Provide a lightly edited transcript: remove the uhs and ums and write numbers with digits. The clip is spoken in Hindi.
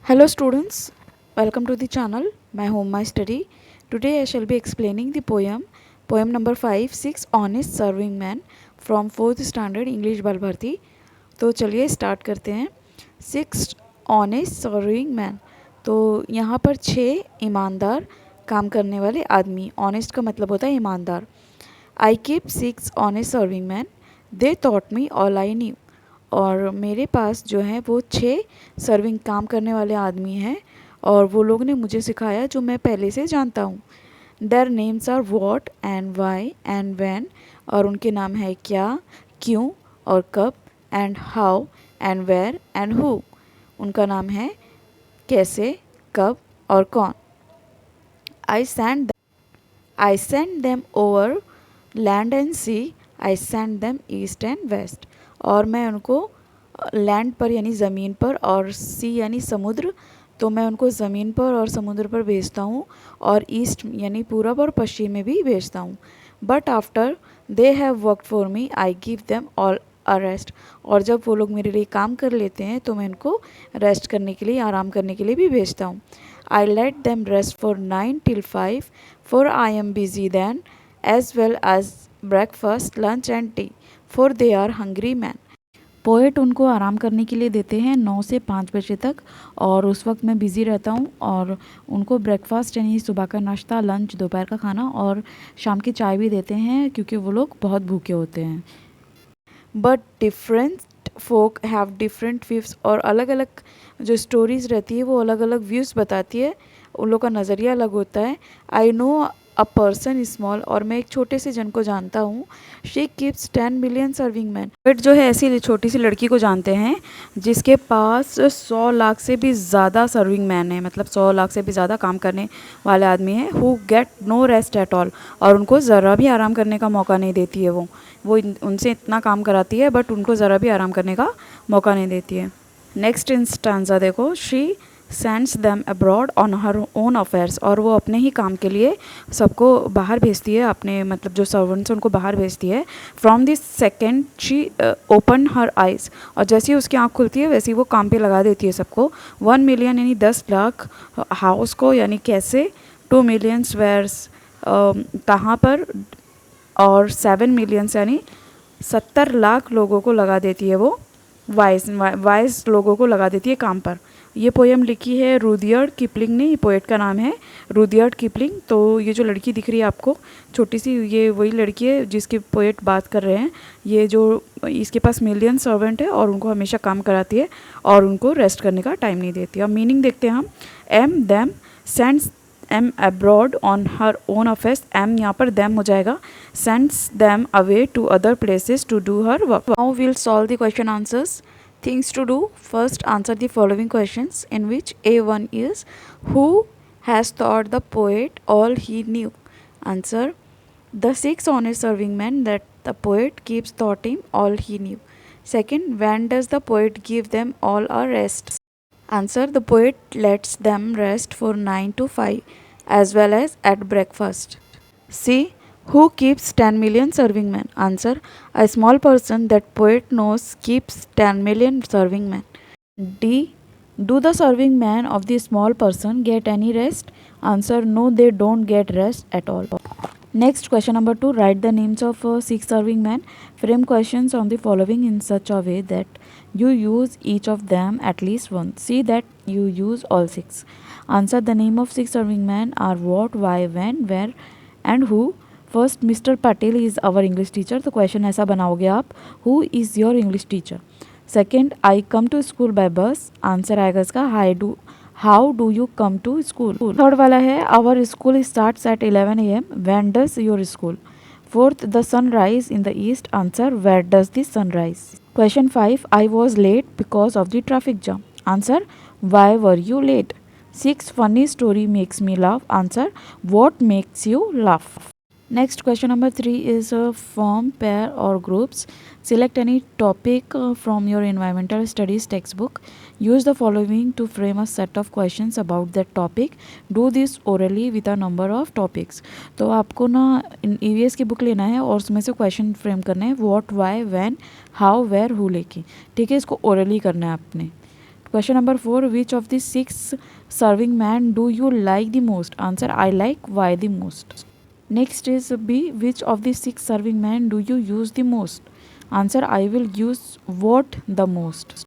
Hello students, welcome to the channel. My home my study. Today I shall be explaining the poem number 5 6 honest serving man from 4th standard English बाल भारती। तो चलिए स्टार्ट करते हैं। 6 ऑनेस्ट सर्विंग मैन। तो यहाँ पर 6 ईमानदार काम करने वाले आदमी। ऑनेस्ट का मतलब होता है ईमानदार। I keep 6 honest serving man, they thought me all I knew. और मेरे पास जो है वो 6 सर्विंग काम करने वाले आदमी हैं और वो लोग ने मुझे सिखाया जो मैं पहले से जानता हूँ। Their names are what and why and when. और उनके नाम है क्या, क्यों और कब, and how and where and who. उनका नाम है कैसे, कब और कौन। I send them over land and sea, I send them east and west. और मैं उनको लैंड पर यानी ज़मीन पर और सी यानी समुद्र, तो मैं उनको ज़मीन पर और समुद्र पर भेजता हूँ और ईस्ट यानी पूरब और पश्चिम में भी भेजता हूँ। But after they have worked for me I give them all a rest. और जब वो लोग मेरे लिए काम कर लेते हैं तो मैं उनको रेस्ट करने के लिए, आराम करने के लिए भी भेजता हूँ। I let them rest for 9 till 5 for I am busy then as well as breakfast, lunch and tea for they are hungry men। Poet उनको आराम करने के लिए देते हैं 9 से 5 बजे तक और उस वक्त मैं बिज़ी रहता हूँ और उनको ब्रेकफास्ट यानी सुबह का नाश्ता, लंच, दोपहर का खाना और शाम की चाय भी देते हैं क्योंकि वो लोग बहुत भूखे होते हैं। But different folk have different views. और अलग अलग जो स्टोरीज़ रहती है वो अलग अलग व्यूज़ बताती है, उन लोग का नज़रिया अलग होता है। I know a person small. और मैं एक छोटे से जन को जानता हूँ। She keeps 10 million serving man. But जो है ऐसी छोटी सी लड़की को जानते हैं जिसके पास 100 लाख से भी ज़्यादा सर्विंग मैन है, मतलब 100 लाख से भी ज़्यादा काम करने वाले आदमी हैं। Who get no rest at all. और उनको ज़रा भी आराम करने का मौका नहीं देती है। वो उनसे इतना काम कराती है बट उनको ज़रा भी आराम करने का मौका नहीं देती है। नेक्स्ट इंस्टांजा देखो। She sends them abroad on her own affairs. और वो अपने ही काम के लिए सबको बाहर भेजती है, अपने मतलब जो सर्वेंट्स उनको बाहर भेजती है। From this second she open her eyes. और जैसे ही उसकी आँख खुलती है वैसे ही वो काम पे लगा देती है सबको। 1 million यानी 10 लाख हाउस को, यानी कैसे। 2 millions वेयर्स कहाँ पर। और 7 millions यानी 70 लाख लोगों को लगा देती है वो। वाइज लोगों को लगा देती है काम पर। ये पोएम लिखी है रुडियार्ड किपलिंग ने। ये पोएट का नाम है रुडियार्ड किपलिंग। तो ये जो लड़की दिख रही है आपको छोटी सी, ये वही लड़की है जिसकी पोएट बात कर रहे हैं। ये जो इसके पास मिलियन सर्वेंट है और उनको हमेशा काम कराती है और उनको रेस्ट करने का टाइम नहीं देती। अब मीनिंग देखते हैं हम। Em them sends em abroad on her own affairs. Em यहाँ पर देम हो जाएगा। Sends them away to other places to do her work. Now we'll solve the question answers. Things to do. First, answer the following questions in which A1 is who has taught the poet all he knew. Answer: the 6 honest serving men that the poet keeps taught him all he knew. Second, when does the poet give them all a rest? Answer: the poet lets them rest for 9 to 5 as well as at breakfast. C. Who keeps 10 million serving men? Answer: a small person that poet knows keeps 10 million serving men. D. Do the serving men of the small person get any rest? Answer: no, they don't get rest at all. Next, question number 2. Write the names of 6 serving men. Frame questions on the following in such a way that you use each of them at least once. See that you use all 6. Answer: the name of 6 serving men are what, why, when, where and who. First, mister Patel is our English teacher. तो क्वेश्चन ऐसा बनाओगे आप, who is your English teacher. Second, I come to school by bus. Answer आएगा इसका how do you come to school. Third वाला है our school starts at 11 AM। When does your school. Fourth, the sun rise in the east. Answer: where does the sun rise. Question 5, I was late because of the traffic jam. Answer: why were you let. 6, funny story makes me laugh. Answer: what makes you laugh. Next, question number 3 is form, pair or groups. Select any topic from your environmental studies textbook. Use the following to frame a set of questions about that topic. Do this orally with a number of topics. तो आपको ना EVS की बुक लेना है और उसमें से क्वेश्चन फ्रेम करने हैं what, why, when, how, where, who लेके। ठीक है, इसको orally करना है आपने। Question number 4, which of the 6 serving man do you like the most? Answer, I like why the most. Next is B, which of the 6 serving man do you use the most? Answer, I will use what the most.